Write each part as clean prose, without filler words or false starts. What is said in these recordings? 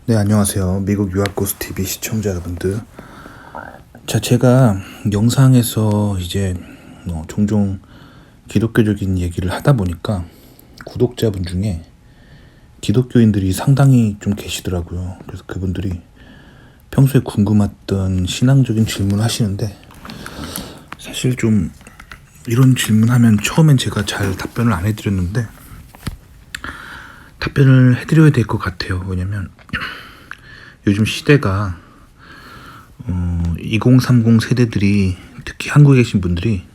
네, 안녕하세요. 미국 유학고스TV 시청자 여러분들. 자, 제가 영상에서 이제 종종 기독교적인 얘기를 하다 보니까 구독자분 중에 기독교인들이 상당히 좀 계시더라고요. 그래서 그분들이 평소에 궁금했던 신앙적인 질문을 하시는데, 사실 좀 이런 질문하면 처음엔 제가 잘 답변을 안 해드렸는데 답변을 해드려야 될 것 같아요. 왜냐면 요즘 시대가 2030 세대들이, 특히 한국에 계신 분들이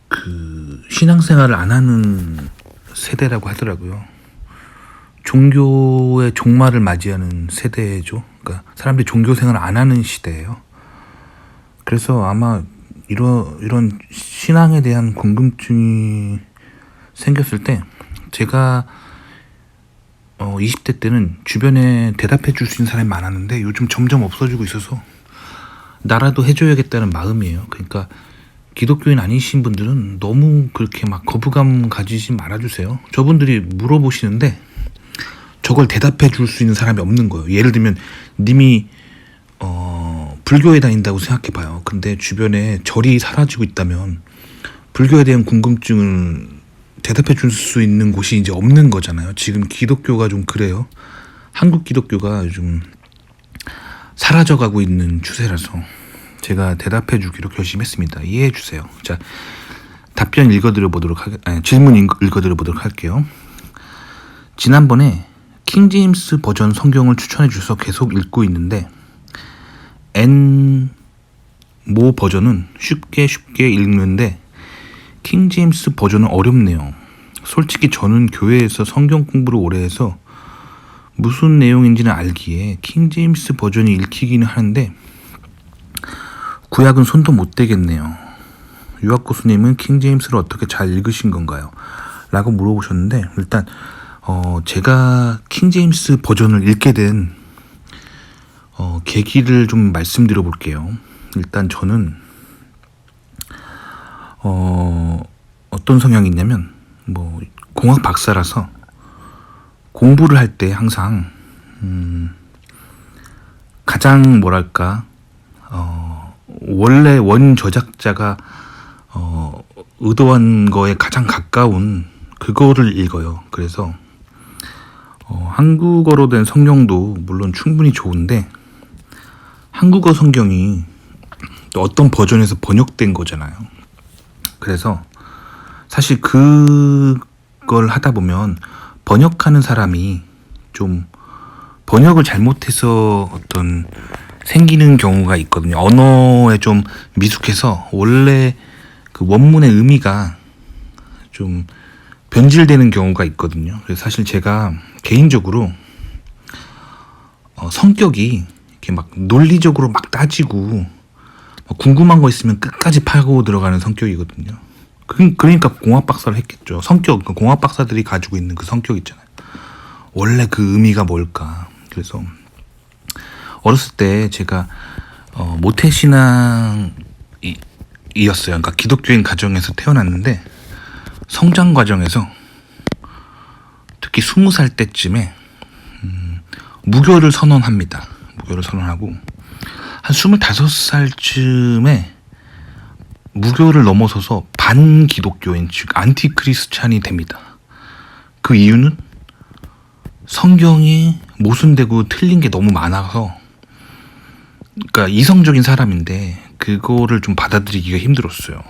그 신앙생활을 안 하는 세대라고 하더라고요. 종교의 종말을 맞이하는 세대죠. 그러니까 사람들이 종교 생활을 안 하는 시대예요. 그래서 아마 이런 신앙에 대한 궁금증이 생겼을 때, 제가 20대 때는 주변에 대답해 줄 수 있는 사람이 많았는데 요즘 점점 없어지고 있어서 나라도 해줘야겠다는 마음이에요. 그러니까 기독교인 아니신 분들은 너무 그렇게 막 거부감 가지지 말아주세요. 저분들이 물어보시는데 저걸 대답해 줄 수 있는 사람이 없는 거예요. 예를 들면 님이 불교에 다닌다고 생각해 봐요. 근데 주변에 절이 사라지고 있다면 불교에 대한 궁금증을 대답해 줄 수 있는 곳이 이제 없는 거잖아요. 지금 기독교가 좀 그래요. 한국 기독교가 요즘 사라져가고 있는 추세라서 제가 대답해 주기로 결심했습니다. 이해해 주세요. 자, 답변 질문 읽어드려 보도록 할게요. 지난번에 킹제임스 버전 성경을 추천해 주셔서 계속 읽고 있는데 모 버전은 쉽게 읽는데 킹제임스 버전은 어렵네요. 솔직히 저는 교회에서 성경 공부를 오래 해서 무슨 내용인지는 알기에 킹제임스 버전이 읽히기는 하는데 구약은 손도 못 대겠네요. 유학고수님은 킹제임스를 어떻게 잘 읽으신 건가요? 라고 물어보셨는데, 일단 제가 킹제임스 버전을 읽게 된 계기를 좀 말씀드려 볼게요. 일단 저는 어떤 성향이 있냐면 공학 박사라서 공부를 할 때 항상 가장 원래 원 저작자가 의도한 거에 가장 가까운 그거를 읽어요. 그래서 한국어로 된 성경도 물론 충분히 좋은데 한국어 성경이 또 어떤 버전에서 번역된 거잖아요. 그래서 사실 그걸 하다 보면 번역하는 사람이 좀 번역을 잘못해서 어떤 생기는 경우가 있거든요. 언어에 좀 미숙해서 원래 그 원문의 의미가 좀 변질되는 경우가 있거든요. 그래서 사실 제가 개인적으로 성격이 이렇게 막 논리적으로 막 따지고 궁금한 거 있으면 끝까지 파고 들어가는 성격이거든요. 그러니까 공학 박사를 했겠죠. 공학 박사들이 가지고 있는 그 성격 있잖아요. 원래 그 의미가 뭘까. 그래서 어렸을 때 제가 모태신앙이었어요. 그러니까 기독교인 가정에서 태어났는데 성장 과정에서 특히 20살 때쯤에 무교를 선언합니다. 무교를 선언하고 한 25살쯤에 무교를 넘어서서 반기독교인, 즉 안티크리스찬이 됩니다. 그 이유는 성경이 모순되고 틀린 게 너무 많아서, 그러니까 이성적인 사람인데 그거를 좀 받아들이기가 힘들었어요.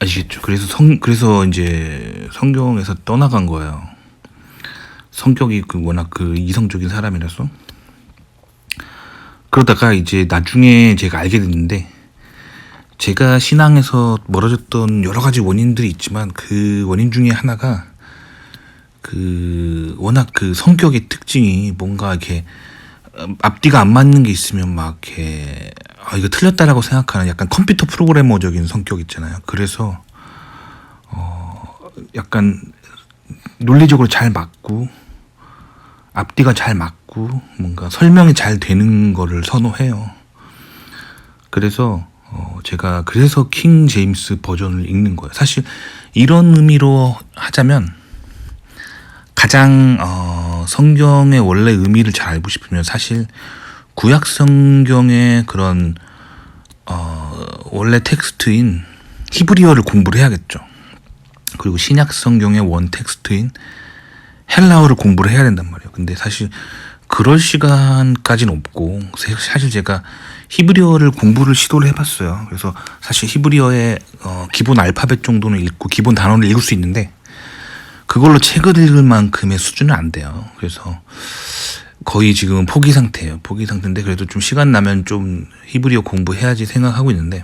아시겠죠? 그래서 이제 성경에서 떠나간 거예요. 성격이 워낙 이성적인 사람이라서. 그러다가 이제 나중에 제가 알게 됐는데, 제가 신앙에서 멀어졌던 여러 가지 원인들이 있지만 그 원인 중에 하나가 워낙 성격의 특징이 뭔가 이렇게 앞뒤가 안 맞는 게 있으면 막 이렇게 이거 틀렸다라고 생각하는 약간 컴퓨터 프로그래머적인 성격 있잖아요. 그래서 약간 논리적으로 잘 맞고 앞뒤가 잘 맞고 뭔가 설명이 잘 되는 거를 선호해요. 그래서 제가 킹 제임스 버전을 읽는 거예요. 사실 이런 의미로 하자면 가장 성경의 원래 의미를 잘 알고 싶으면 사실 구약 성경의 그런 원래 텍스트인 히브리어를 공부를 해야겠죠. 그리고 신약 성경의 원 텍스트인 헬라어를 공부를 해야 된단 말이에요. 근데 사실 그럴 시간까지는 없고, 사실 제가 히브리어를 공부를 시도를 해봤어요. 그래서 사실 히브리어의 기본 알파벳 정도는 읽고 기본 단어를 읽을 수 있는데 그걸로 책을 읽을 만큼의 수준은 안 돼요. 그래서 거의 지금 포기 상태예요. 포기 상태인데 그래도 좀 시간 나면 좀 히브리어 공부해야지 생각하고 있는데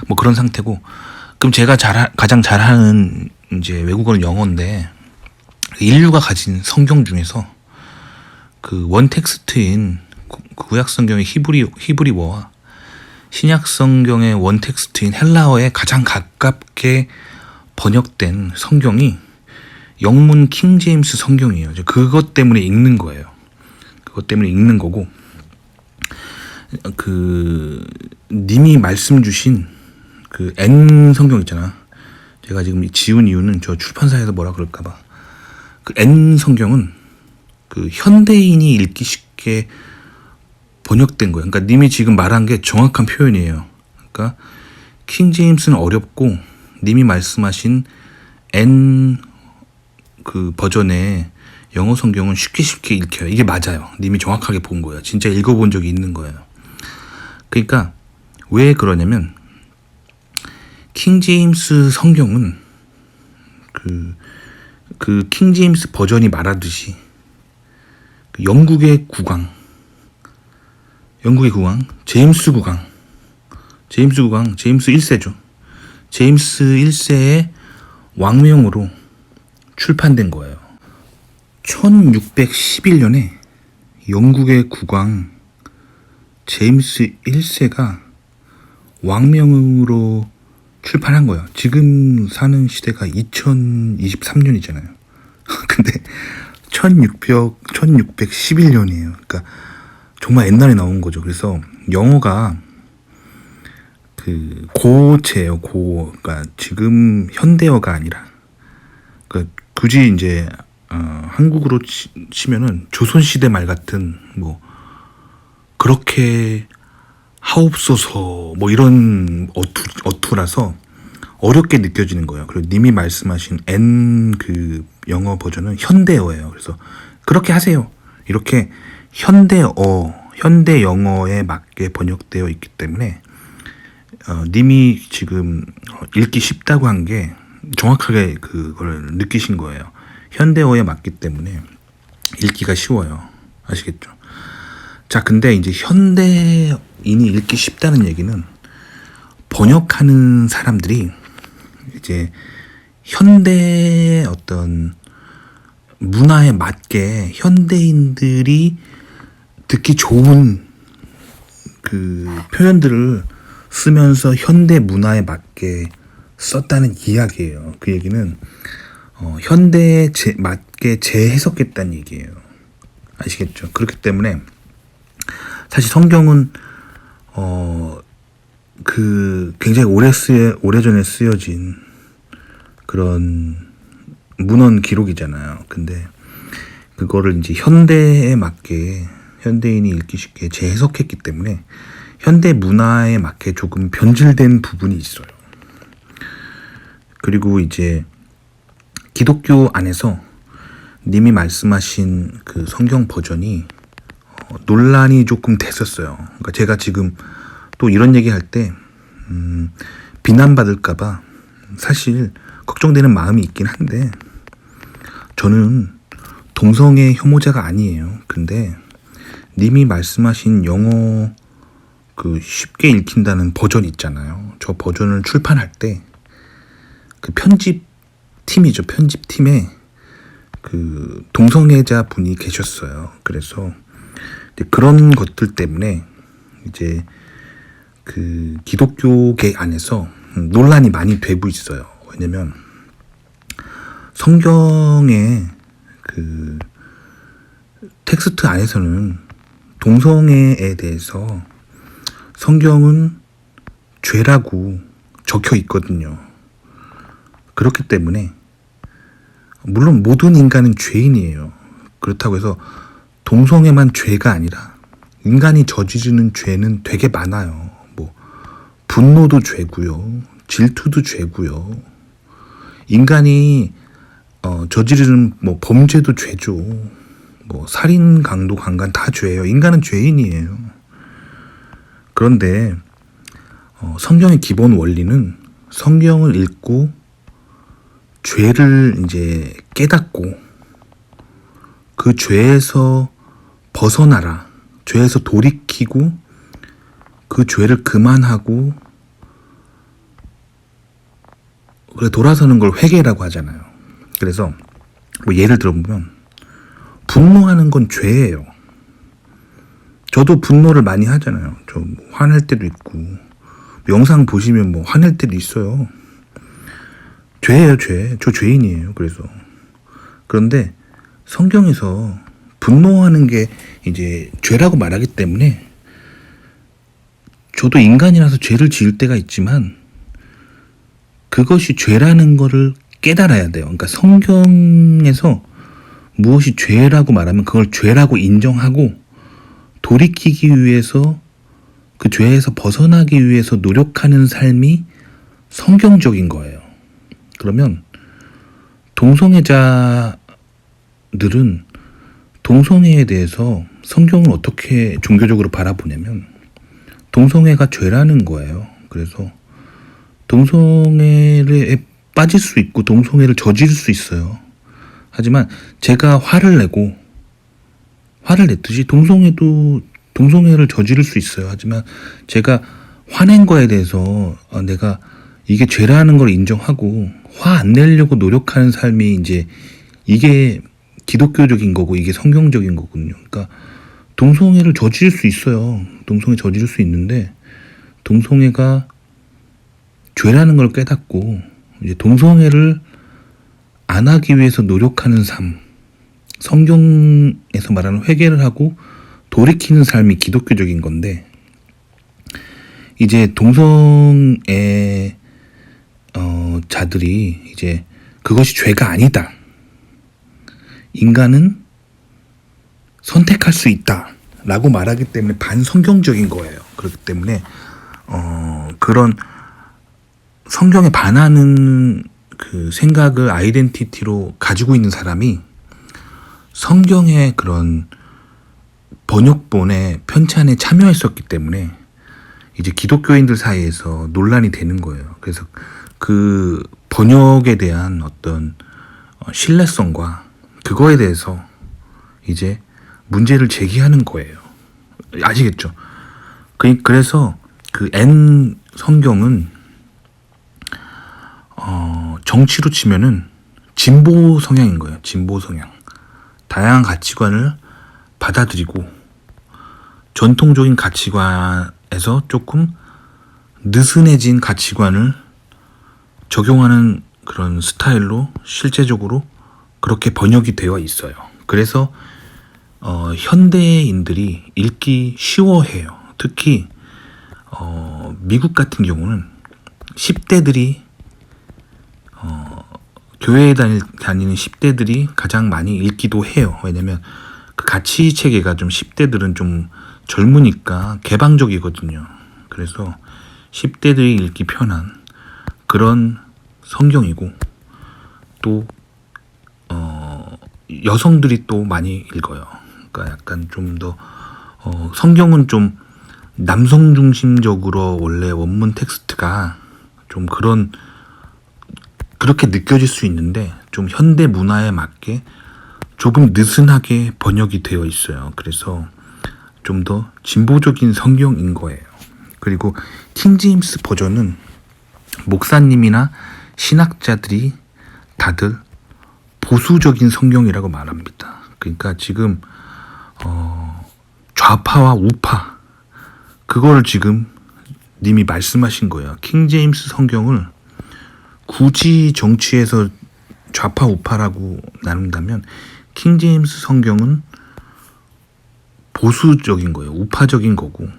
뭐 그런 상태고. 그럼 제가 가장 잘하는 이제 외국어는 영어인데, 인류가 가진 성경 중에서 그 원 텍스트인 구약 성경의 히브리어와 신약 성경의 원 텍스트인 헬라어에 가장 가깝게 번역된 성경이 영문 킹 제임스 성경이에요. 그것 때문에 읽는 거예요. 그것 때문에 읽는 거고, 님이 말씀 주신 그 N 성경 있잖아. 제가 지금 지운 이유는 저 출판사에서 뭐라 그럴까봐. 그 N 성경은 그 현대인이 읽기 쉽게 번역된 거예요. 그러니까 님이 지금 말한 게 정확한 표현이에요. 그러니까 킹 제임스는 어렵고 님이 말씀하신 N 그 버전의 영어 성경은 쉽게 읽혀요. 이게 맞아요. 님이 정확하게 본 거예요. 진짜 읽어본 적이 있는 거예요. 그러니까 왜 그러냐면 킹 제임스 성경은 그 킹 제임스 버전이 말하듯이 영국의 국왕 제임스 1세죠. 제임스 1세의 왕명으로 출판된 거예요. 1611년에 영국의 국왕 제임스 1세가 왕명으로 출판한 거예요. 지금 사는 시대가 2023년이잖아요. 근데 1611년이에요. 그러니까 정말 옛날에 나온 거죠. 그래서 영어가 그 고체예요. 그러니까 지금 현대어가 아니라, 그러니까 굳이 이제 한국으로 치면은 조선시대 말 같은 뭐 그렇게 하옵소서 뭐 이런 어투라서 어렵게 느껴지는 거예요. 그리고 님이 말씀하신 N 그 영어 버전은 현대어예요. 그래서 그렇게 하세요. 이렇게 현대 영어에 맞게 번역되어 있기 때문에 님이 지금 읽기 쉽다고 한 게 정확하게 그걸 느끼신 거예요. 현대어에 맞기 때문에 읽기가 쉬워요. 아시겠죠? 자, 근데 이제 현대인이 읽기 쉽다는 얘기는 번역하는 사람들이 이제 현대의 어떤 문화에 맞게 현대인들이 듣기 좋은 그 표현들을 쓰면서 현대 문화에 맞게 썼다는 이야기예요. 그 얘기는 현대에 맞게 재해석했다는 얘기예요. 아시겠죠? 그렇기 때문에 사실 성경은 그 굉장히 오래전에 쓰여진 그런 문헌 기록이잖아요. 근데 그거를 이제 현대에 맞게 현대인이 읽기 쉽게 재해석했기 때문에 현대 문화에 맞게 조금 변질된 부분이 있어요. 그리고 이제 기독교 안에서 님이 말씀하신 그 성경 버전이 논란이 조금 됐었어요. 그러니까 제가 지금 또 이런 얘기 할 때 비난받을까봐 사실 걱정되는 마음이 있긴 한데, 저는 동성애 혐오자가 아니에요. 근데 님이 말씀하신 영어 그 쉽게 읽힌다는 버전 있잖아요. 저 버전을 출판할 때 그 편집팀이죠. 편집팀에 그 동성애자 분이 계셨어요. 그래서 그런 것들 때문에 이제 그 기독교계 안에서 논란이 많이 되고 있어요. 왜냐면 성경의 그 텍스트 안에서는 동성애에 대해서 성경은 죄라고 적혀 있거든요. 그렇기 때문에 물론 모든 인간은 죄인이에요. 그렇다고 해서 동성애만 죄가 아니라 인간이 저지르는 죄는 되게 많아요. 뭐 분노도 죄고요, 질투도 죄고요. 인간이 저지르는 뭐 범죄도 죄죠. 뭐 살인, 강도, 강간 다 죄예요. 인간은 죄인이에요. 그런데 성경의 기본 원리는 성경을 읽고 죄를 이제 깨닫고 그 죄에서 벗어나라, 죄에서 돌이키고 그 죄를 그만하고 그래 돌아서는 걸 회개라고 하잖아요. 그래서 뭐 예를 들어보면 분노하는 건 죄예요. 저도 분노를 많이 하잖아요. 저 화낼 때도 있고 영상 보시면 뭐 화낼 때도 있어요. 죄예요, 죄. 저 죄인이에요. 그런데 성경에서 분노하는 게 이제 죄라고 말하기 때문에 저도 인간이라서 죄를 지을 때가 있지만 그것이 죄라는 거를 깨달아야 돼요. 그러니까 성경에서 무엇이 죄라고 말하면 그걸 죄라고 인정하고 돌이키기 위해서 그 죄에서 벗어나기 위해서 노력하는 삶이 성경적인 거예요. 그러면 동성애자들은 동성애에 대해서 성경을 어떻게 종교적으로 바라보냐면 동성애가 죄라는 거예요. 그래서 동성애에 빠질 수 있고 동성애를 저지를 수 있어요. 하지만 제가 화를 냈듯이 동성애를 저지를 수 있어요. 하지만 제가 화낸 거에 대해서 내가 이게 죄라는 걸 인정하고 화 안 내려고 노력하는 삶이 이제 이게 기독교적인 거고 이게 성경적인 거거든요. 그러니까 동성애를 저지를 수 있어요. 동성애 저지를 수 있는데 동성애가 죄라는 걸 깨닫고 이제 동성애를 안 하기 위해서 노력하는 삶, 성경에서 말하는 회개를 하고 돌이키는 삶이 기독교적인 건데 이제 동성애 자들이 이제 그것이 죄가 아니다. 인간은 선택할 수 있다. 라고 말하기 때문에 반성경적인 거예요. 그렇기 때문에 그런 성경에 반하는 그 생각을 아이덴티티로 가지고 있는 사람이 성경의 그런 번역본의 편찬에 참여했었기 때문에 이제 기독교인들 사이에서 논란이 되는 거예요. 그래서 그 번역에 대한 어떤 신뢰성과 그거에 대해서 이제 문제를 제기하는 거예요. 아시겠죠? 그래서 그 N 성경은 정치로 치면은 진보 성향인 거예요. 진보 성향. 다양한 가치관을 받아들이고 전통적인 가치관에서 조금 느슨해진 가치관을 적용하는 그런 스타일로 실제적으로 그렇게 번역이 되어 있어요. 그래서 현대인들이 읽기 쉬워해요. 특히 미국 같은 경우는 10대들이 교회에 다니는 10대들이 가장 많이 읽기도 해요. 왜냐면 그 가치 체계가 좀 10대들은 좀 젊으니까 개방적이거든요. 그래서 10대들이 읽기 편한 그런 성경이고 또 여성들이 또 많이 읽어요. 그러니까 약간 좀 더 성경은 좀 남성 중심적으로 원래 원문 텍스트가 좀 그렇게 느껴질 수 있는데 좀 현대 문화에 맞게 조금 느슨하게 번역이 되어 있어요. 그래서 좀 더 진보적인 성경인 거예요. 그리고 킹제임스 버전은 목사님이나 신학자들이 다들 보수적인 성경이라고 말합니다. 그러니까 지금 좌파와 우파 그거를 지금 님이 말씀하신 거예요. 킹제임스 성경을 굳이 정치에서 좌파 우파라고 나눈다면 킹제임스 성경은 보수적인 거예요. 우파적인 거고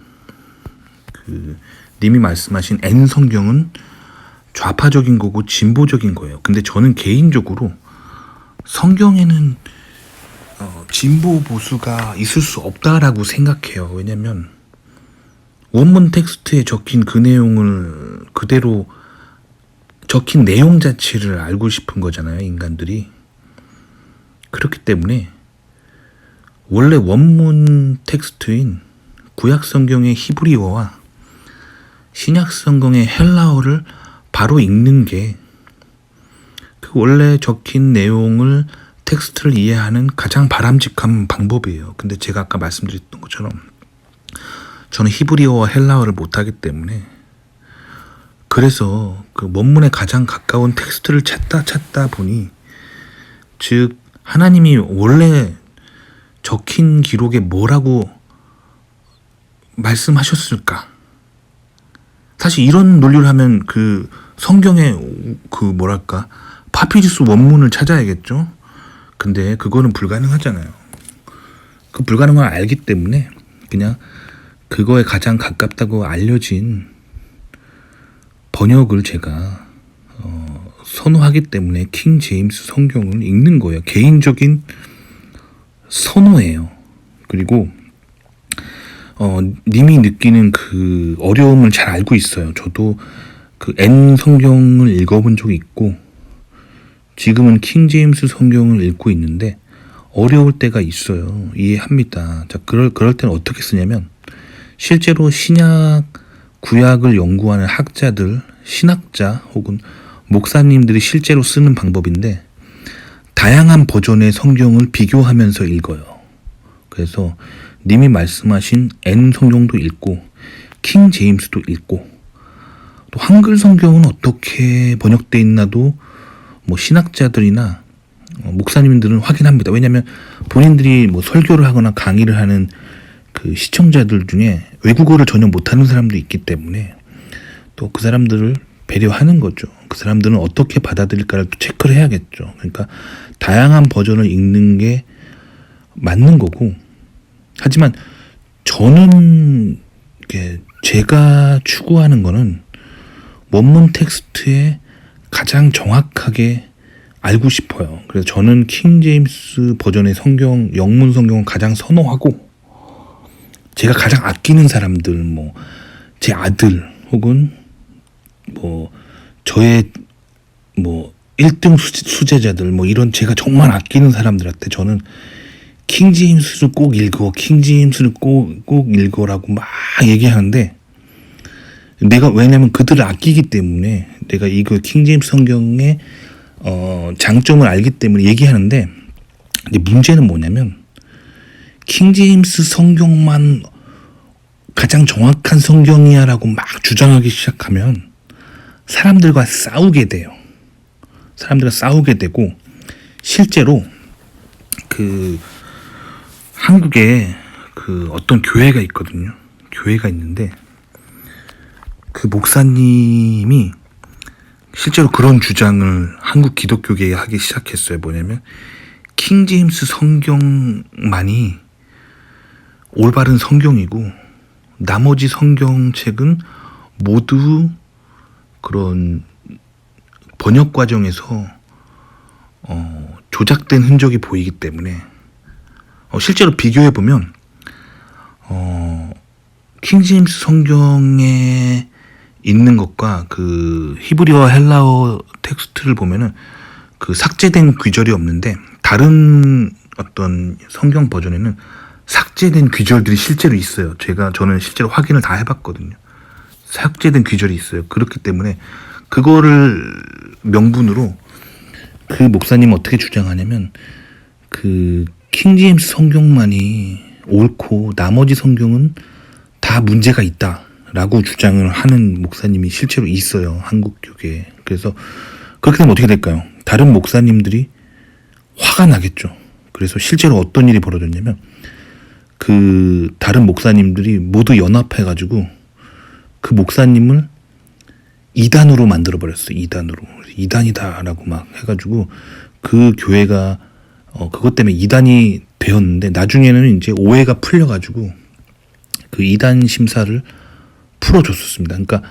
그 님이 말씀하신 N 성경은 좌파적인 거고 진보적인 거예요. 근데 저는 개인적으로 성경에는 진보 보수가 있을 수 없다라고 생각해요. 왜냐면 원문 텍스트에 적힌 그 내용을 그대로 적힌 내용 자체를 알고 싶은 거잖아요, 인간들이. 그렇기 때문에 원래 원문 텍스트인 구약 성경의 히브리어와 신약 성경의 헬라어를 바로 읽는 게 그 원래 적힌 내용을 텍스트를 이해하는 가장 바람직한 방법이에요. 근데 제가 아까 말씀드렸던 것처럼 저는 히브리어와 헬라어를 못하기 때문에 그래서 그 원문에 가장 가까운 텍스트를 찾다 보니 즉 하나님이 원래 적힌 기록에 뭐라고 말씀하셨을까? 사실 이런 논리를 하면 그 성경의 그 뭐랄까 파피루스 원문을 찾아야겠죠. 근데 그거는 불가능하잖아요. 그 불가능한 걸 알기 때문에 그냥 그거에 가장 가깝다고 알려진 번역을 제가 선호하기 때문에 킹 제임스 성경을 읽는 거예요. 개인적인 선호예요. 그리고 님이 느끼는 그 어려움을 잘 알고 있어요. 저도 그 N 성경을 읽어본 적이 있고 지금은 킹 제임스 성경을 읽고 있는데 어려울 때가 있어요. 이해합니다. 자, 그럴 때는 어떻게 쓰냐면 실제로 신약 구약을 연구하는 학자들, 신학자 혹은 목사님들이 실제로 쓰는 방법인데 다양한 버전의 성경을 비교하면서 읽어요. 그래서 님이 말씀하신 N 성경도 읽고 킹 제임스도 읽고 또 한글 성경은 어떻게 번역되어 있나도 뭐 신학자들이나 목사님들은 확인합니다. 왜냐하면 본인들이 뭐 설교를 하거나 강의를 하는 그 시청자들 중에 외국어를 전혀 못하는 사람도 있기 때문에 또 그 사람들을 배려하는 거죠. 그 사람들은 어떻게 받아들일까를 또 체크를 해야겠죠. 그러니까 다양한 버전을 읽는 게 맞는 거고 하지만 저는 제가 추구하는 거는 원문 텍스트에 가장 정확하게 알고 싶어요. 그래서 저는 킹 제임스 버전의 성경, 영문 성경을 가장 선호하고 제가 가장 아끼는 사람들, 뭐 제 아들 혹은 뭐 저의 뭐 1등 수제자들 뭐 이런 제가 정말 아끼는 사람들한테 저는 킹 제임스를 꼭 읽어, 킹 제임스를 꼭 읽어라고 막 얘기하는데 왜냐면 그들을 아끼기 때문에 내가 이거 킹 제임스 성경의 장점을 알기 때문에 얘기하는데 근데 문제는 뭐냐면 킹 제임스 성경만 가장 정확한 성경이야라고 막 주장하기 시작하면 사람들과 싸우게 돼요. 사람들과 싸우게 되고 실제로 그 한국에 그 어떤 교회가 있거든요. 교회가 있는데 그 목사님이 실제로 그런 주장을 한국 기독교계에 하기 시작했어요. 뭐냐면 킹 제임스 성경만이 올바른 성경이고 나머지 성경책은 모두 그런 번역 과정에서 조작된 흔적이 보이기 때문에 실제로 비교해 보면 킹 제임스 성경에 있는 것과 그 히브리어 헬라어 텍스트를 보면은 그 삭제된 귀절이 없는데 다른 어떤 성경 버전에는 삭제된 귀절들이 실제로 있어요. 저는 실제로 확인을 다 해봤거든요. 삭제된 귀절이 있어요. 그렇기 때문에 그거를 명분으로 그 목사님은 어떻게 주장하냐면 그 킹 제임스 성경만이 옳고 나머지 성경은 다 문제가 있다라고 주장을 하는 목사님이 실제로 있어요. 한국 교계에. 그래서 그렇게 되면 어떻게 될까요? 다른 목사님들이 화가 나겠죠. 그래서 실제로 어떤 일이 벌어졌냐면 그 다른 목사님들이 모두 연합해가지고 그 목사님을 이단으로 만들어버렸어요. 이단이다라고 막 해가지고 그 교회가 그것 때문에 이단이 되었는데 나중에는 이제 오해가 풀려가지고 그 이단 심사를 풀어줬었습니다. 그러니까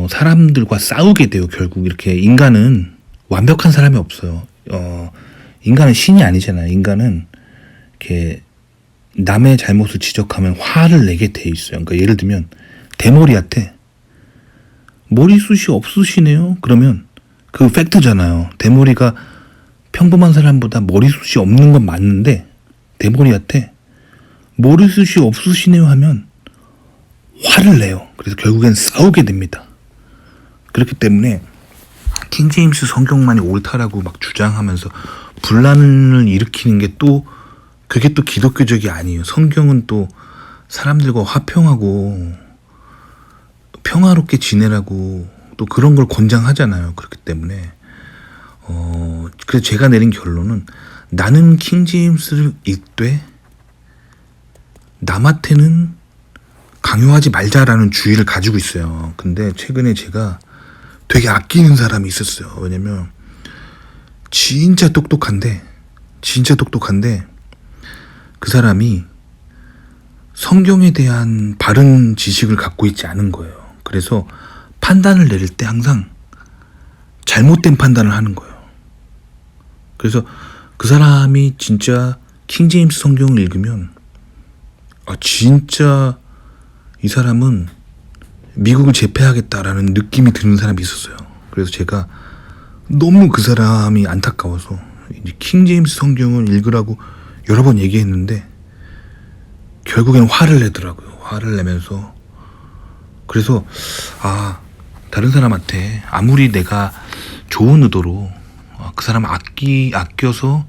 사람들과 싸우게 돼요. 결국 이렇게 인간은 완벽한 사람이 없어요. 인간은 신이 아니잖아요. 인간은 이렇게 남의 잘못을 지적하면 화를 내게 돼 있어요. 그러니까 예를 들면 대머리한테 머리숱이 없으시네요. 그러면 그 팩트잖아요. 대머리가 평범한 사람보다 머리숱이 없는 건 맞는데 대머리한테 머리숱이 없으시네요 하면 화를 내요. 그래서 결국엔 싸우게 됩니다. 그렇기 때문에 킹제임스 성경만이 옳다라고 막 주장하면서 분란을 일으키는 게 또 그게 또 기독교적이 아니에요. 성경은 또 사람들과 화평하고 평화롭게 지내라고 또 그런 걸 권장하잖아요. 그렇기 때문에 그래서 제가 내린 결론은 나는 킹제임스를 읽되 남한테는 강요하지 말자라는 주의를 가지고 있어요. 근데 최근에 제가 되게 아끼는 사람이 있었어요. 왜냐면 진짜 똑똑한데 그 사람이 성경에 대한 바른 지식을 갖고 있지 않은 거예요. 그래서 판단을 내릴 때 항상 잘못된 판단을 하는 거예요. 그래서 그 사람이 진짜 킹제임스 성경을 읽으면 진짜 이 사람은 미국을 제패하겠다라는 느낌이 드는 사람이 있었어요. 그래서 제가 너무 그 사람이 안타까워서 이제 킹제임스 성경을 읽으라고 여러 번 얘기했는데 결국엔 화를 내더라고요. 화를 내면서 그래서 다른 사람한테 아무리 내가 좋은 의도로 그 사람 아껴서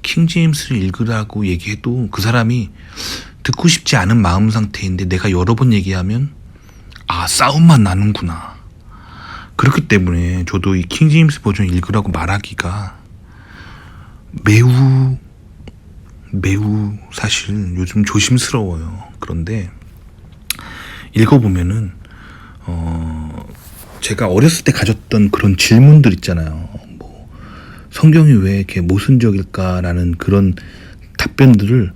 킹제임스를 읽으라고 얘기해도 그 사람이 듣고 싶지 않은 마음 상태인데 내가 여러 번 얘기하면 싸움만 나는구나. 그렇기 때문에 저도 이 킹제임스 버전 읽으라고 말하기가 매우 사실 요즘 조심스러워요. 그런데 읽어보면은 제가 어렸을 때 가졌던 그런 질문들 있잖아요. 뭐 성경이 왜 이렇게 모순적일까라는 그런 답변들을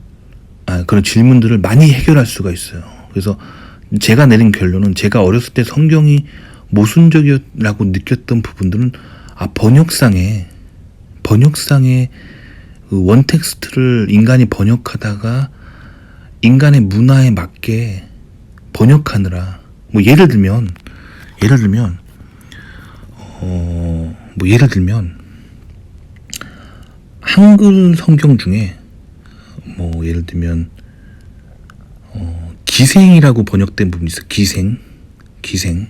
그런 질문들을 많이 해결할 수가 있어요. 그래서 제가 내린 결론은 제가 어렸을 때 성경이 모순적이라고 느꼈던 부분들은 번역상에 그 원텍스트를 인간이 번역하다가 인간의 문화에 맞게 번역하느라 뭐 예를 들면 한글 성경 중에 뭐 예를 들면 기생이라고 번역된 부분이 있어요. 기생.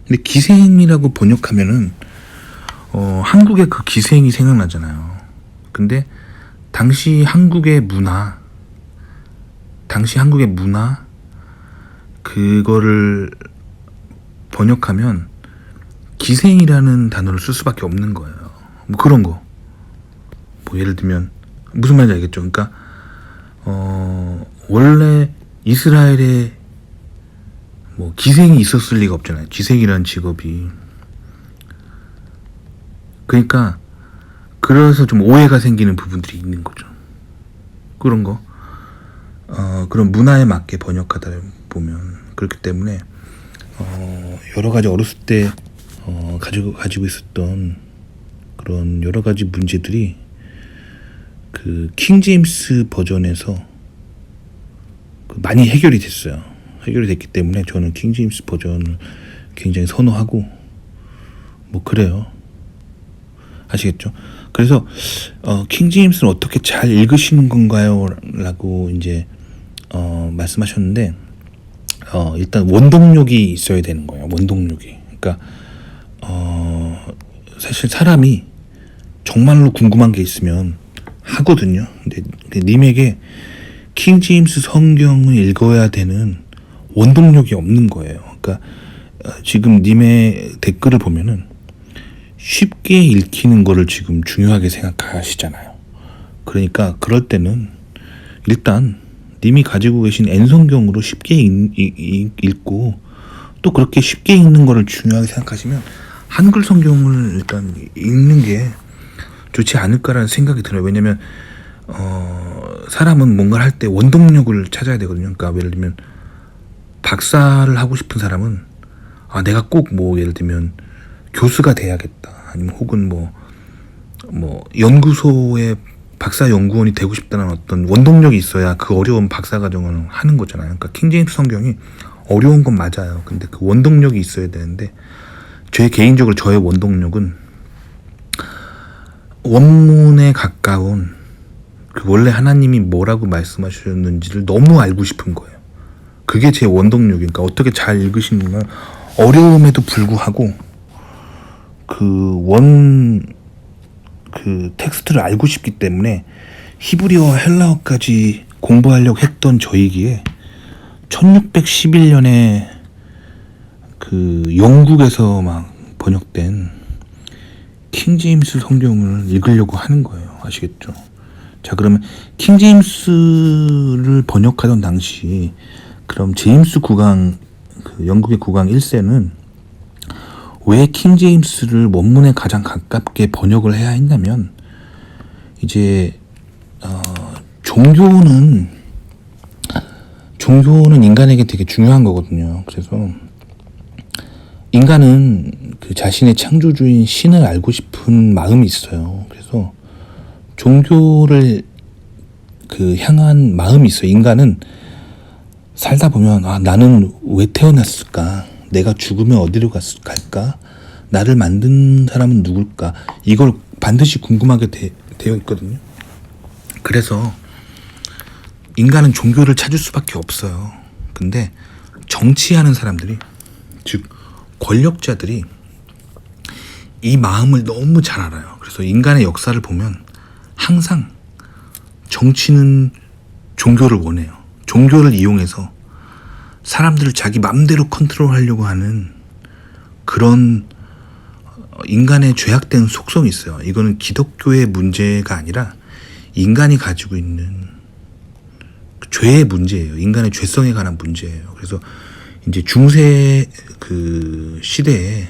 근데 기생이라고 번역하면은 한국의 그 기생이 생각나잖아요. 근데 당시 한국의 문화 그거를 번역하면 기생이라는 단어를 쓸 수밖에 없는 거예요. 뭐 그런 거. 뭐 예를 들면 무슨 말인지 알겠죠? 그러니까 원래 이스라엘에 뭐 기생이 있었을 리가 없잖아요. 기생이라는 직업이. 그러니까 그래서 좀 오해가 생기는 부분들이 있는 거죠. 그런 거. 그런 문화에 맞게 번역하다 보면 그렇기 때문에 여러 가지 어렸을 때 가지고 있었던 그런 여러 가지 문제들이 그 킹제임스 버전에서 많이 해결이 됐어요. 해결이 됐기 때문에 저는 킹제임스 버전을 굉장히 선호하고 뭐 그래요. 아시겠죠? 그래서 킹제임스는 어떻게 잘 읽으시는 건가요? 라고 이제 말씀하셨는데 일단 원동력이 있어야 되는 거예요. 원동력이. 그러니까 사실 사람이 정말로 궁금한 게 있으면 하거든요. 근데 님에게 킹제임스 성경을 읽어야 되는 원동력이 없는 거예요. 그러니까 지금 님의 댓글을 보면은 쉽게 읽히는 거를 지금 중요하게 생각하시잖아요. 그러니까 그럴 때는 일단 님이 가지고 계신 N성경으로 쉽게 읽고 또 그렇게 쉽게 읽는 거를 중요하게 생각하시면 한글 성경을 일단 읽는 게 좋지 않을까라는 생각이 들어요. 왜냐면 사람은 뭔가를 할 때 원동력을 찾아야 되거든요. 그러니까 예를 들면 박사를 하고 싶은 사람은 내가 꼭 뭐 예를 들면 교수가 돼야겠다. 아니면 혹은 뭐 뭐 연구소의 박사 연구원이 되고 싶다는 어떤 원동력이 있어야 그 어려운 박사 과정을 하는 거잖아요. 그러니까 킹제임스 성경이 어려운 건 맞아요. 근데 그 원동력이 있어야 되는데 제 개인적으로 저의 원동력은 원문에 가까운 그 원래 하나님이 뭐라고 말씀하셨는지를 너무 알고 싶은 거예요. 그게 제 원동력이니까 어떻게 잘 읽으시는 어려움에도 불구하고 그 텍스트를 알고 싶기 때문에 히브리어와 헬라어까지 공부하려고 했던 저이기에 1611년에 그 영국에서 막 번역된 킹제임스 성경을 읽으려고 하는 거예요. 아시겠죠? 자, 그러면 킹제임스를 번역하던 당시 그럼 제임스 국왕, 그 영국의 국왕 1세는 왜 킹제임스를 원문에 가장 가깝게 번역을 해야 했냐면 이제 종교는 인간에게 되게 중요한 거거든요. 그래서 인간은 그 자신의 창조주인 신을 알고 싶은 마음이 있어요. 그래서 종교를 그 향한 마음이 있어요. 인간은 살다 보면 나는 왜 태어났을까? 내가 죽으면 어디로 갈까? 나를 만든 사람은 누굴까? 이걸 반드시 궁금하게 되어 있거든요. 그래서 인간은 종교를 찾을 수밖에 없어요. 근데 정치하는 사람들이, 즉 권력자들이 이 마음을 너무 잘 알아요. 그래서 인간의 역사를 보면 항상 정치는 종교를 원해요. 종교를 이용해서 사람들을 자기 맘대로 컨트롤하려고 하는 그런 인간의 죄악된 속성이 있어요. 이거는 기독교의 문제가 아니라 인간이 가지고 있는 죄의 문제예요. 인간의 죄성에 관한 문제예요. 그래서 이제 중세 그 시대에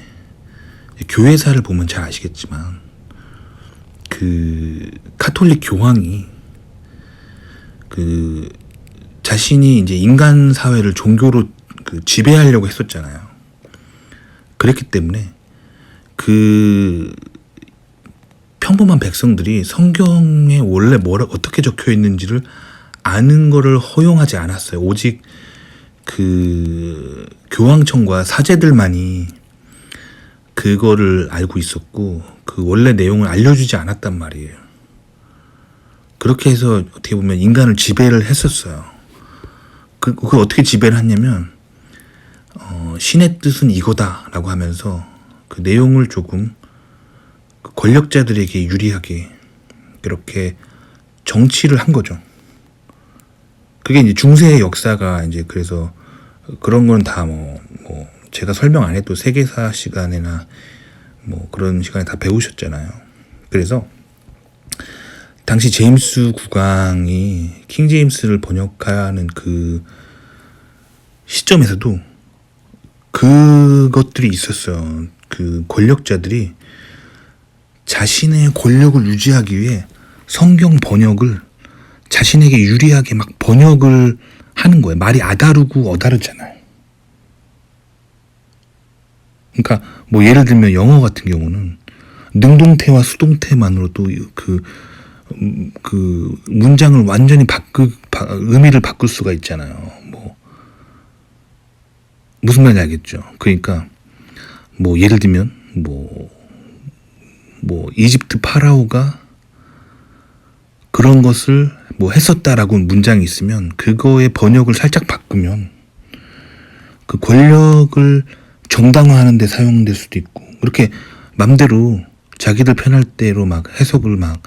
교회사를 보면 잘 아시겠지만 그 카톨릭 교황이 그 자신이 이제 인간 사회를 종교로 그 지배하려고 했었잖아요. 그랬기 때문에 그 평범한 백성들이 성경에 원래 어떻게 적혀 있는지를 아는 거를 허용하지 않았어요. 오직 그 교황청과 사제들만이 그거를 알고 있었고 그 원래 내용을 알려주지 않았단 말이에요. 그렇게 해서 어떻게 보면 인간을 지배를 했었어요. 그걸 어떻게 지배를 했냐면 신의 뜻은 이거다라고 하면서 그 내용을 조금 권력자들에게 유리하게 이렇게 정치를 한 거죠. 그게 이제 중세의 역사가 이제 그래서 그런 건 다 뭐 제가 설명 안 해도 세계사 시간이나 뭐 그런 시간에 다 배우셨잖아요. 그래서 당시 제임스 국왕이 킹 제임스를 번역하는 그 시점에서도 그것들이 있었어요. 그 권력자들이 자신의 권력을 유지하기 위해 성경 번역을 자신에게 유리하게 막 번역을 하는 거예요. 말이 아다르고 어다르잖아요. 그러니까 뭐 예를 들면 영어 같은 경우는 능동태와 수동태만으로도 그 문장을 완전히 의미를 바꿀 수가 있잖아요. 뭐 무슨 말인지 알겠죠? 그러니까 뭐 예를 들면 뭐 이집트 파라오가 그런 것을 뭐 했었다라고 문장이 있으면 그거의 번역을 살짝 바꾸면 그 권력을 정당화하는 데 사용될 수도 있고 그렇게 맘대로 자기들 편할 대로 막 해석을 막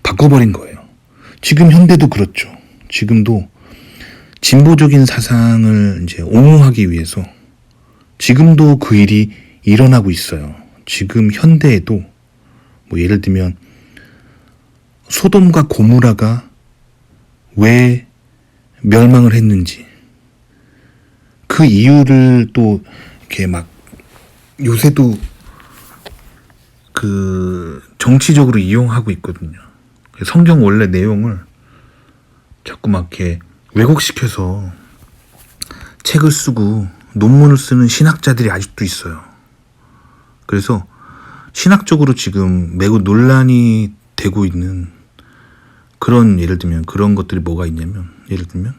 바꿔버린 거예요. 지금 현대도 그렇죠. 지금도 진보적인 사상을 이제 옹호하기 위해서 지금도 그 일이 일어나고 있어요. 지금 현대에도 뭐 예를 들면 소돔과 고무라가 왜 멸망을 했는지 그 이유를 또 이렇게 막 요새도 그 정치적으로 이용하고 있거든요. 성경 원래 내용을 자꾸 막 이렇게 왜곡시켜서 책을 쓰고 논문을 쓰는 신학자들이 아직도 있어요. 그래서 신학적으로 지금 매우 논란이 되고 있는 그런, 예를 들면 그런 것들이 뭐가 있냐면, 예를 들면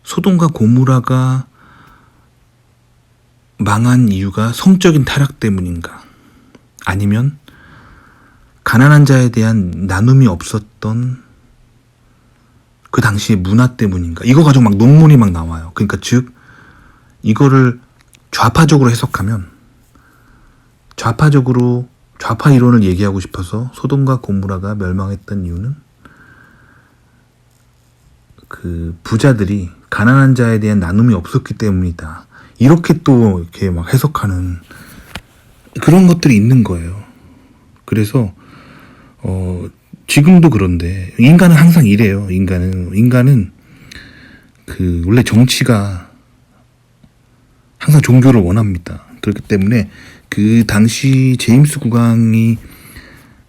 소돔과 고모라가 망한 이유가 성적인 타락 때문인가, 아니면 가난한 자에 대한 나눔이 없었던 그 당시의 문화 때문인가, 이거 가지고 막 논문이 막 나와요. 그러니까 즉 이거를 좌파적으로 해석하면, 좌파 이론을 얘기하고 싶어서 소돔과 고모라가 멸망했던 이유는 그 부자들이 가난한 자에 대한 나눔이 없었기 때문이다, 이렇게 또 이렇게 막 해석하는 그런 것들이 있는 거예요. 그래서 지금도 그런데 인간은 항상 이래요. 인간은 그 원래 정치가 항상 종교를 원합니다. 그렇기 때문에 그 당시 제임스 국왕이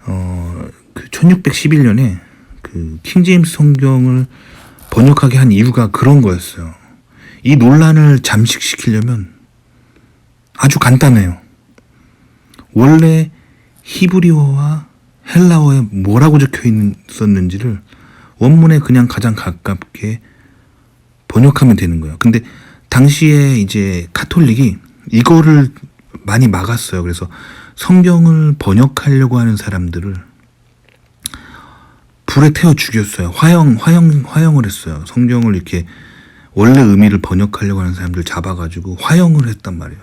그 1611년에 그 킹제임스 성경을 번역하게 한 이유가 그런 거였어요. 이 논란을 잠식시키려면 아주 간단해요. 원래 히브리어와 헬라어에 뭐라고 적혀 있었는지를 원문에 그냥 가장 가깝게 번역하면 되는 거예요. 근데 당시에 이제 카톨릭이 이거를 많이 막았어요. 그래서 성경을 번역하려고 하는 사람들을 불에 태워 죽였어요. 화형을 했어요. 성경을 이렇게 원래 의미를 번역하려고 하는 사람들 잡아가지고 화형을 했단 말이에요.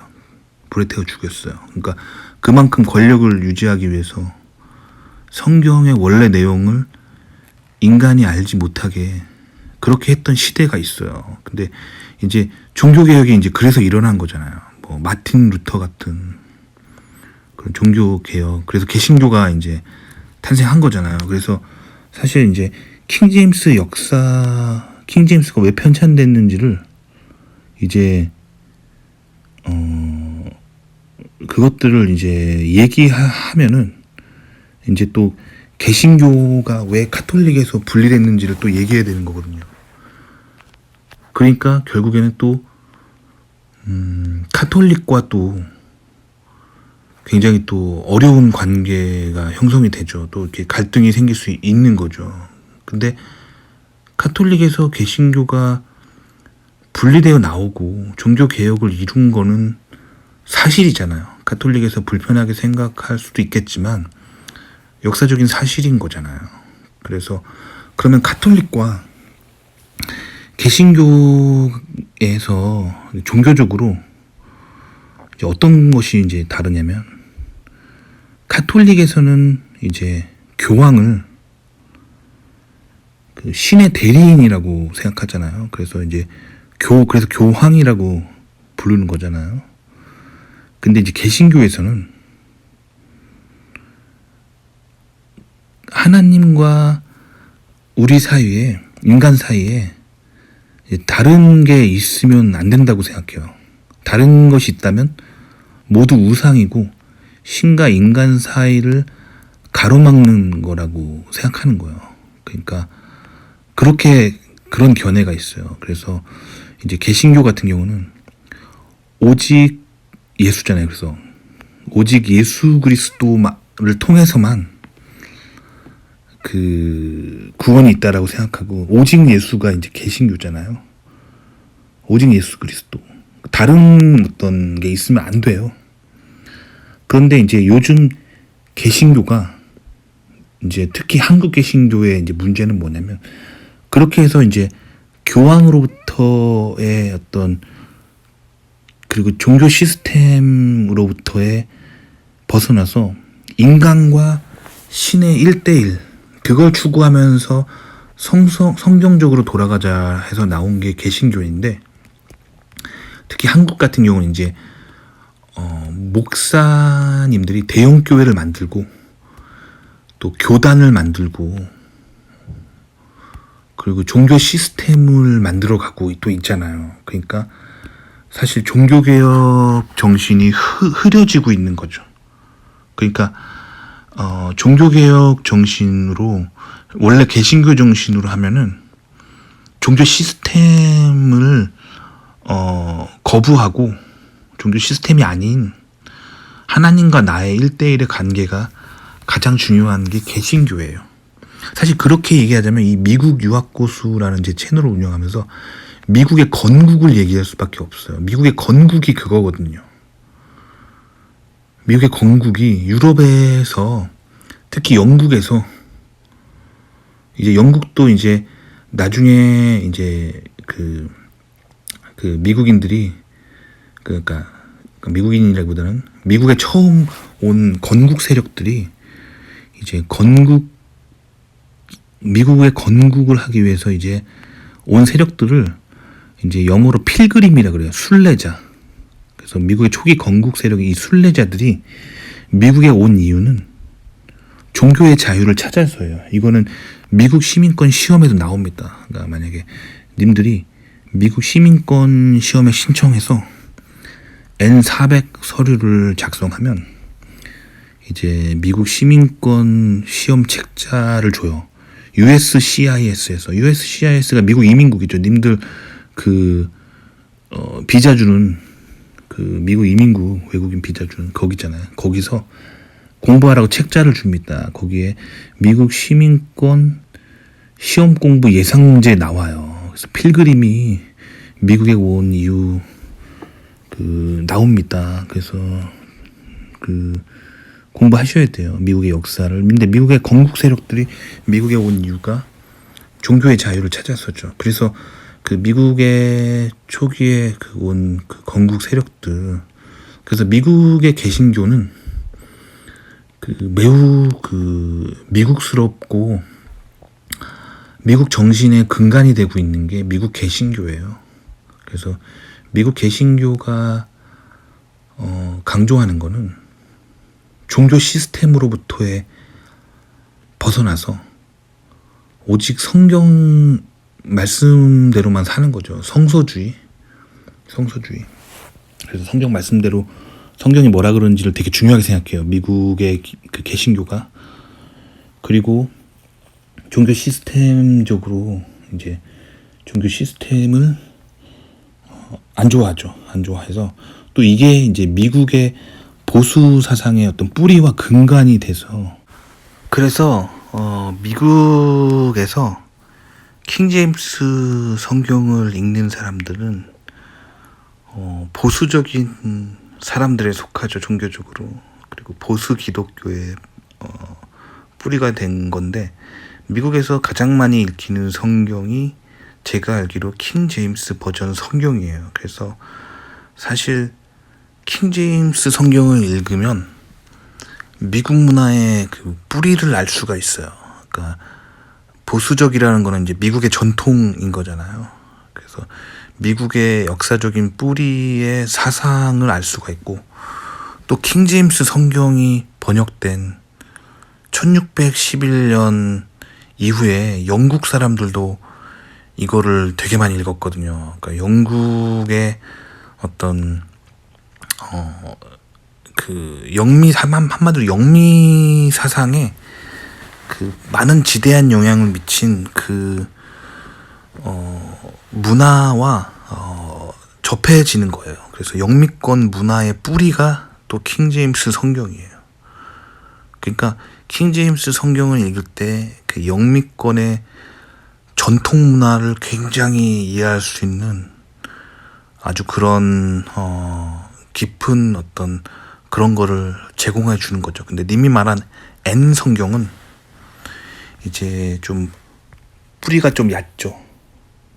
불에 태워 죽였어요. 그러니까 그만큼 권력을 유지하기 위해서 성경의 원래 내용을 인간이 알지 못하게 그렇게 했던 시대가 있어요. 근데 이제 종교개혁이 이제 그래서 일어난 거잖아요. 뭐 마틴 루터 같은 그런 종교개혁, 그래서 개신교가 이제 탄생한 거잖아요. 그래서 사실 이제 킹제임스가 왜 편찬됐는지를 이제 그것들을 이제 얘기하면은 이제 또 개신교가 왜 카톨릭에서 분리됐는지를 또 얘기해야 되는 거거든요. 그러니까 결국에는 또 카톨릭과 또 굉장히 또 어려운 관계가 형성이 되죠. 또 이렇게 갈등이 생길 수 있는 거죠. 근데 카톨릭에서 개신교가 분리되어 나오고 종교 개혁을 이룬 거는 사실이잖아요. 카톨릭에서 불편하게 생각할 수도 있겠지만 역사적인 사실인 거잖아요. 그래서 그러면 카톨릭과 개신교에서 종교적으로 이제 어떤 것이 이제 다르냐면, 카톨릭에서는 이제 교황을 그 신의 대리인이라고 생각하잖아요. 그래서 이제 그래서 교황이라고 부르는 거잖아요. 근데 이제 개신교에서는 하나님과 우리 사이에, 인간 사이에 다른 게 있으면 안 된다고 생각해요. 다른 것이 있다면 모두 우상이고 신과 인간 사이를 가로막는 거라고 생각하는 거예요. 그러니까 그런 견해가 있어요. 그래서 이제 개신교 같은 경우는 오직 예수잖아요. 그래서 오직 예수 그리스도를 통해서만 그 구원이 있다라고 생각하고, 오직 예수가 이제 개신교잖아요. 오직 예수 그리스도, 다른 어떤 게 있으면 안 돼요. 그런데 이제 요즘 개신교가 이제 특히 한국 개신교의 이제 문제는 뭐냐면, 그렇게 해서 이제 교황으로부터의 어떤, 그리고 종교 시스템으로부터의 벗어나서 인간과 신의 1대1, 그걸 추구하면서 성경적으로 돌아가자 해서 나온 게 개신교인데, 특히 한국 같은 경우는 이제 목사님들이 대형 교회를 만들고 또 교단을 만들고 그리고 종교 시스템을 만들어가고 또 있잖아요. 그러니까 사실 종교개혁 정신이 흐려지고 있는 거죠. 그러니까 종교개혁 정신으로, 원래 개신교 정신으로 하면은 종교 시스템을 거부하고 종교 시스템이 아닌 하나님과 나의 1대1의 관계가 가장 중요한 게 개신교예요. 사실 그렇게 얘기하자면 이 미국 유학고수라는 제 채널을 운영하면서 미국의 건국을 얘기할 수밖에 없어요. 미국의 건국이 그거거든요. 미국의 건국이 유럽에서, 특히 영국에서, 이제 영국도 이제 나중에 이제 그 미국인들이, 그러니까 미국인이라기보다는 미국에 처음 온 건국 세력들이 이제 미국의 건국을 하기 위해서 이제 온 세력들을 이제 영어로 필그림이라 그래요. 순례자. 그래서 미국의 초기 건국 세력이 이 순례자들이 미국에 온 이유는 종교의 자유를 찾아서예요. 이거는 미국 시민권 시험에도 나옵니다. 그러니까 만약에 님들이 미국 시민권 시험에 신청해서 N400 서류를 작성하면 이제 미국 시민권 시험 책자를 줘요. USCIS가 미국 이민국이죠. 님들 비자 주는 미국 이민국 외국인 비자 주는 거기잖아요. 거기서 공부하라고 책자를 줍니다. 거기에 미국 시민권 시험 공부 예상 문제 나와요. 그래서 필그림이 미국에 온 이유 나옵니다. 그래서 공부하셔야 돼요. 미국의 역사를. 근데 미국의 건국 세력들이 미국에 온 이유가 종교의 자유를 찾아서죠. 그래서 미국의 초기에 온 건국 세력들. 그래서 미국의 개신교는 매우 미국스럽고 미국 정신의 근간이 되고 있는 게 미국 개신교예요. 그래서 미국 개신교가 강조하는 거는 종교 시스템으로부터의 벗어나서 오직 성경 말씀대로만 사는 거죠. 성서주의. 그래서 성경 말씀대로 성경이 뭐라 그러는지를 되게 중요하게 생각해요. 미국의 개신교가. 그리고 종교 시스템적으로 이제 종교 시스템을 안 좋아하죠. 안 좋아해서 또 이게 이제 미국의 보수 사상의 어떤 뿌리와 근간이 돼서, 그래서 미국에서 킹제임스 성경을 읽는 사람들은 보수적인 사람들에 속하죠. 종교적으로. 그리고 보수 기독교의 뿌리가 된 건데, 미국에서 가장 많이 읽히는 성경이 제가 알기로 킹제임스 버전 성경이에요. 그래서 사실 킹제임스 성경을 읽으면 미국 문화의 뿌리를 알 수가 있어요. 그러니까 보수적이라는 거는 이제 미국의 전통인 거잖아요. 그래서 미국의 역사적인 뿌리의 사상을 알 수가 있고, 또 킹제임스 성경이 번역된 1611년 이후에 영국 사람들도 이거를 되게 많이 읽었거든요. 그러니까 영국의 어떤 한마디로 영미 사상에 많은 지대한 영향을 미친 문화와 접해지는 거예요. 그래서 영미권 문화의 뿌리가 또 킹제임스 성경이에요. 그러니까 킹제임스 성경을 읽을 때 영미권의 전통 문화를 굉장히 이해할 수 있는 아주 그런 깊은 어떤 그런 거를 제공해 주는 거죠. 근데 님이 말한 N 성경은 이제 좀 뿌리가 좀 얕죠.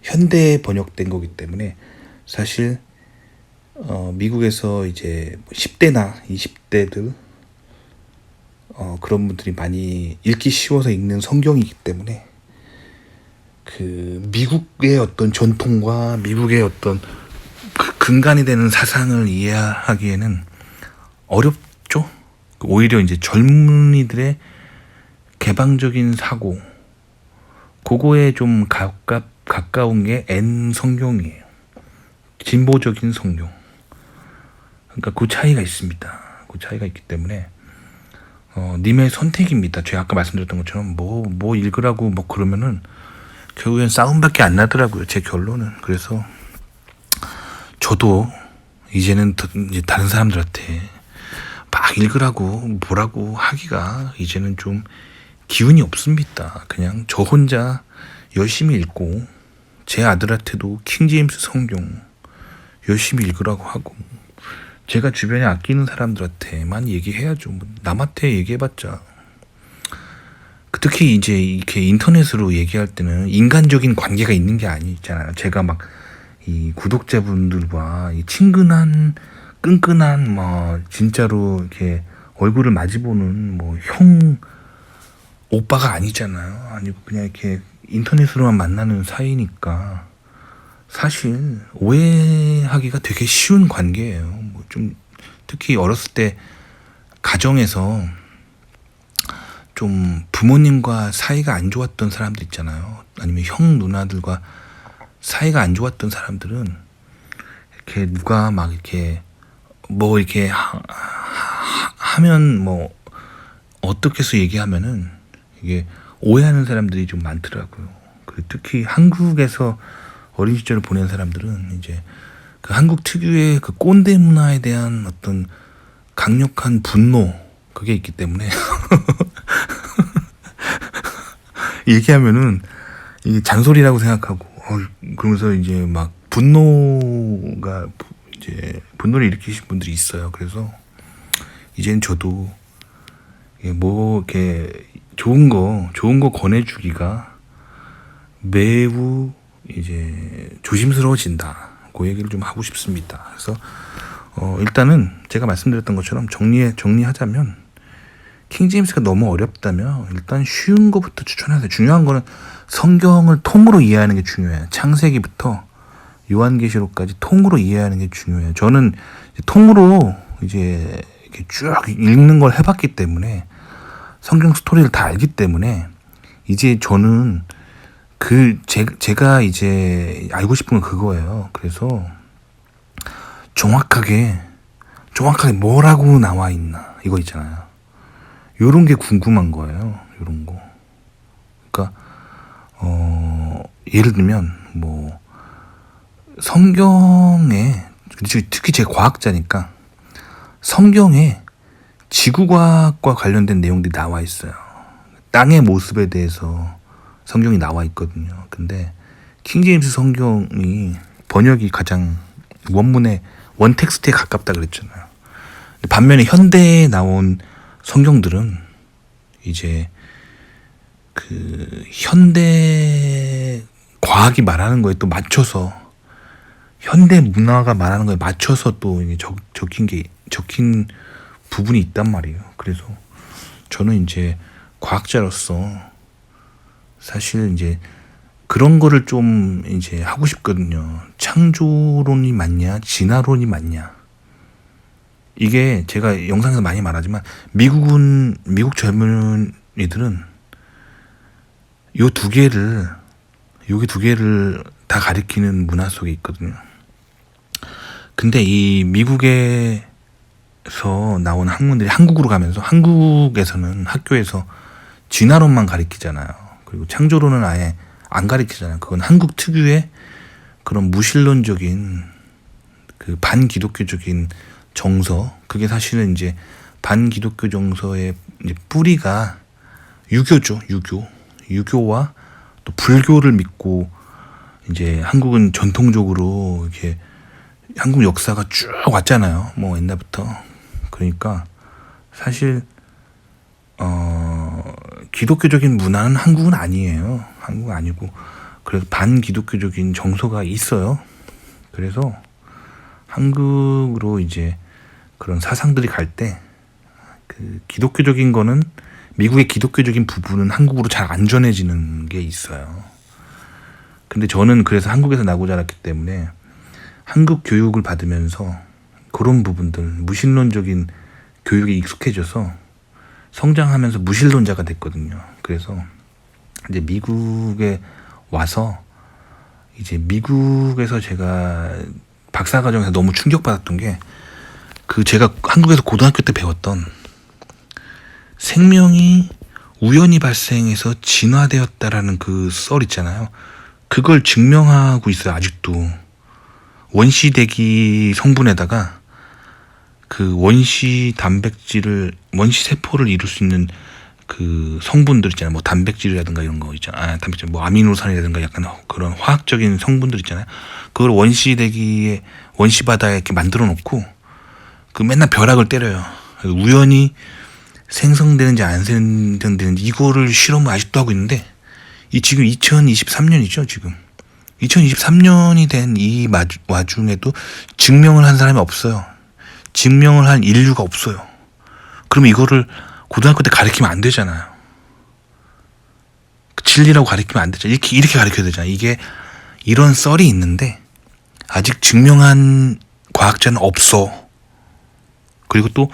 현대에 번역된 거기 때문에 사실 미국에서 이제 10대나 20대들 그런 분들이 많이 읽기 쉬워서 읽는 성경이기 때문에 미국의 어떤 전통과 미국의 어떤 근간이 되는 사상을 이해하기에는 어렵죠. 오히려 이제 젊은이들의 개방적인 사고, 그거에 좀 가까운 게 N 성경이에요. 진보적인 성경. 그러니까 그 차이가 있습니다. 그 차이가 있기 때문에 님의 선택입니다. 제가 아까 말씀드렸던 것처럼 뭐 읽으라고 그러면은 결국엔 싸움밖에 안 나더라고요. 제 결론은. 그래서 저도 이제는 이제 다른 사람들한테 막 읽으라고 뭐라고 하기가 이제는 좀 기운이 없습니다. 그냥 저 혼자 열심히 읽고 제 아들한테도 킹제임스 성경 열심히 읽으라고 하고 제가 주변에 아끼는 사람들한테만 얘기해야죠. 뭐 남한테 얘기해봤자. 특히 이제 이렇게 인터넷으로 얘기할 때는 인간적인 관계가 있는 게 아니잖아요. 제가 막 이 구독자분들과 이 친근한 끈끈한 뭐 진짜로 이렇게 얼굴을 마주보는 뭐 형 오빠가 아니잖아요. 아니고 그냥 이렇게 인터넷으로만 만나는 사이니까 사실 오해하기가 되게 쉬운 관계예요. 뭐 좀 특히 어렸을 때 가정에서 좀 부모님과 사이가 안 좋았던 사람들 있잖아요. 아니면 형 누나들과 사이가 안 좋았던 사람들은 이렇게 누가 막 이렇게 뭐 이렇게 하면 뭐 어떻게 해서 얘기하면은 이게 오해하는 사람들이 좀 많더라고요. 특히 한국에서 어린 시절을 보낸 사람들은 이제 그 한국 특유의 그 꼰대 문화에 대한 어떤 강력한 분노 그게 있기 때문에 얘기하면은 이게 잔소리라고 생각하고 그러면서 이제 막 분노를 일으키신 분들이 있어요. 그래서 이젠 저도 뭐 이렇게 좋은 거 권해주기가 매우 이제 조심스러워진다. 그 얘기를 좀 하고 싶습니다. 그래서 일단은 제가 말씀드렸던 것처럼 정리하자면 킹제임스가 너무 어렵다면 일단 쉬운 거부터 추천하세요. 중요한 거는 성경을 통으로 이해하는 게 중요해요. 창세기부터 요한계시록까지 통으로 이해하는 게 중요해요. 저는 통으로 이제 이렇게 쭉 읽는 걸 해봤기 때문에 성경 스토리를 다 알기 때문에 이제 저는 제가 이제 알고 싶은 건 그거예요. 그래서 정확하게 뭐라고 나와 있나 이거 있잖아요. 요런 게 궁금한 거예요. 요런 거. 그러니까 예를 들면 뭐 성경에 특히 제가 과학자니까 성경에 지구과학과 관련된 내용들이 나와 있어요. 땅의 모습에 대해서 성경이 나와 있거든요. 근데 킹제임스 성경이 번역이 가장 원문의 원텍스트에 가깝다 그랬잖아요. 반면에 현대에 나온 성경들은 이제 그 현대 과학이 말하는 거에 또 맞춰서 현대 문화가 말하는 거에 맞춰서 또 이게 적힌 부분이 있단 말이에요. 그래서 저는 이제 과학자로서 사실 이제 그런 거를 좀 이제 하고 싶거든요. 창조론이 맞냐, 진화론이 맞냐. 이게 제가 영상에서 많이 말하지만 미국 젊은이들은 여기 두 개를 다 가리키는 문화 속에 있거든요. 근데 이 미국에서 나온 학문들이 한국으로 가면서 한국에서는 학교에서 진화론만 가리키잖아요. 그리고 창조론은 아예 안 가리키잖아요. 그건 한국 특유의 그런 무신론적인 그 반기독교적인 정서, 그게 사실은 이제 반기독교 정서의 이제 뿌리가 유교죠. 유교와 또 불교를 믿고 이제 한국은 전통적으로 이렇게 한국 역사가 쭉 왔잖아요. 뭐 옛날부터. 그러니까 사실 기독교적인 문화는 한국은 아니에요. 한국은 아니고 그래서 반기독교적인 정서가 있어요. 그래서 한국으로 이제 그런 사상들이 갈 때 그 기독교적인 거는 미국의 기독교적인 부분은 한국으로 잘 안 전해지는 게 있어요. 근데 저는 그래서 한국에서 나고 자랐기 때문에 한국 교육을 받으면서 그런 부분들, 무신론적인 교육에 익숙해져서 성장하면서 무신론자가 됐거든요. 그래서 이제 미국에 와서 이제 미국에서 제가 박사과정에서 너무 충격받았던 게 그 제가 한국에서 고등학교 때 배웠던 생명이 우연히 발생해서 진화되었다라는 그 썰 있잖아요. 그걸 증명하고 있어요. 아직도 원시대기 성분에다가 그 원시 세포를 이룰 수 있는 그 성분들 있잖아요. 뭐 단백질이라든가 이런 거 있잖아요. 단백질, 뭐 아미노산이라든가 약간 그런 화학적인 성분들 있잖아요. 그걸 원시 바다에 이렇게 만들어 놓고 그 맨날 벼락을 때려요. 우연히 생성되는지 안 생성되는지 이거를 실험을 아직도 하고 있는데, 이 지금 2023년이죠. 지금 2023년이 된 이 와중에도 증명을 한 사람이 없어요. 증명을 한 인류가 없어요. 그러면 이거를 고등학교 때 가르치면 안 되잖아요. 진리라고 가르치면 안 되죠. 이렇게 가르쳐야 되잖아요. 이게 이런 썰이 있는데 아직 증명한 과학자는 없어. 그리고 또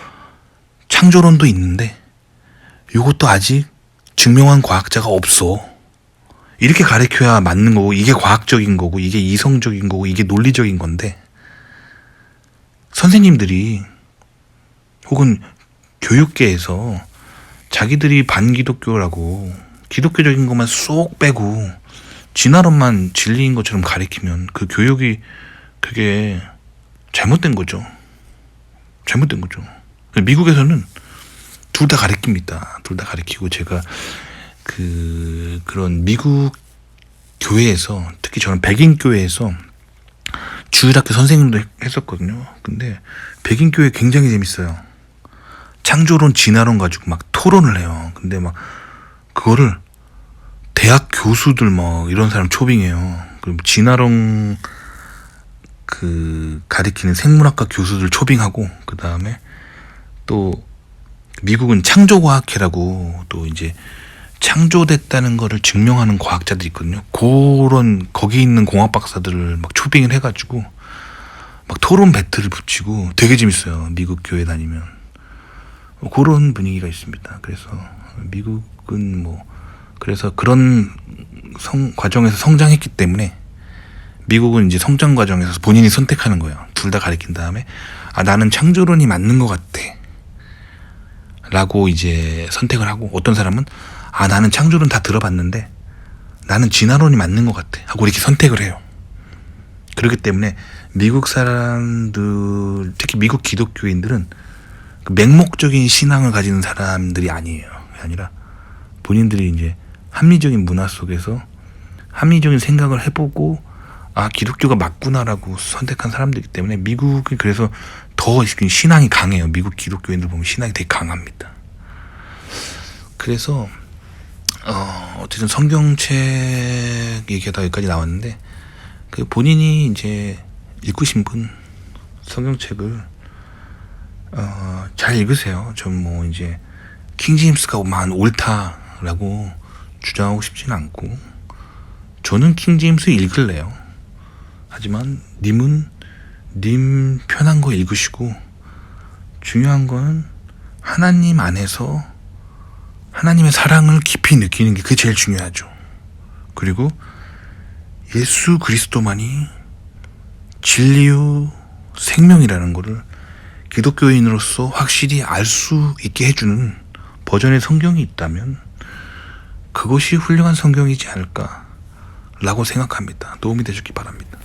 창조론도 있는데 이것도 아직 증명한 과학자가 없어. 이렇게 가르쳐야 맞는 거고, 이게 과학적인 거고, 이게 이성적인 거고, 이게 논리적인 건데, 선생님들이 혹은 교육계에서 자기들이 반기독교라고 기독교적인 것만 쏙 빼고 진화론만 진리인 것처럼 가르치면 그 교육이 그게 잘못된 거죠. 잘못된 거죠. 미국에서는 둘 다 가르칩니다. 둘 다 가르치고, 제가 그런 미국 교회에서, 특히 저는 백인 교회에서 주일학교 선생님도 했었거든요. 근데 백인 교회 굉장히 재밌어요. 창조론, 진화론 가지고 막 토론을 해요. 근데 막 그거를 대학 교수들 막 이런 사람 초빙해요. 그리고 진화론 가리키는 생물학과 교수들 초빙하고, 그 다음에 또 미국은 창조과학회라고 또 이제 창조됐다는 거를 증명하는 과학자들이 있거든요. 거기 있는 공학 박사들을 막 초빙을 해가지고 막 토론 배틀을 붙이고 되게 재밌어요. 미국 교회 다니면 그런 분위기가 있습니다. 그래서 미국은 그래서 그런 과정에서 성장했기 때문에, 미국은 이제 성장 과정에서 본인이 선택하는 거예요. 둘 다 가르친 다음에 나는 창조론이 맞는 것 같아 라고 이제 선택을 하고, 어떤 사람은 나는 창조론 다 들어봤는데 나는 진화론이 맞는 것 같아 하고 이렇게 선택을 해요. 그렇기 때문에 미국 사람들, 특히 미국 기독교인들은 그 맹목적인 신앙을 가지는 사람들이 아니에요. 아니라 본인들이 이제 합리적인 문화 속에서 합리적인 생각을 해보고 기독교가 맞구나라고 선택한 사람들이기 때문에, 미국이 그래서 더 신앙이 강해요. 미국 기독교인들 보면 신앙이 되게 강합니다. 그래서 어쨌든 성경책 얘기가 여기까지 나왔는데, 그 본인이 이제 읽으신 분 성경책을 잘 읽으세요. 전 이제 킹제임스가 옳다라고 주장하고 싶지는 않고, 저는 킹제임스 읽을래요. 하지만 님은 님 편한 거 읽으시고, 중요한 건 하나님 안에서 하나님의 사랑을 깊이 느끼는 게 그게 제일 중요하죠. 그리고 예수 그리스도만이 진리요 생명이라는 거를 기독교인으로서 확실히 알 수 있게 해주는 버전의 성경이 있다면 그것이 훌륭한 성경이지 않을까라고 생각합니다. 도움이 되셨기 바랍니다.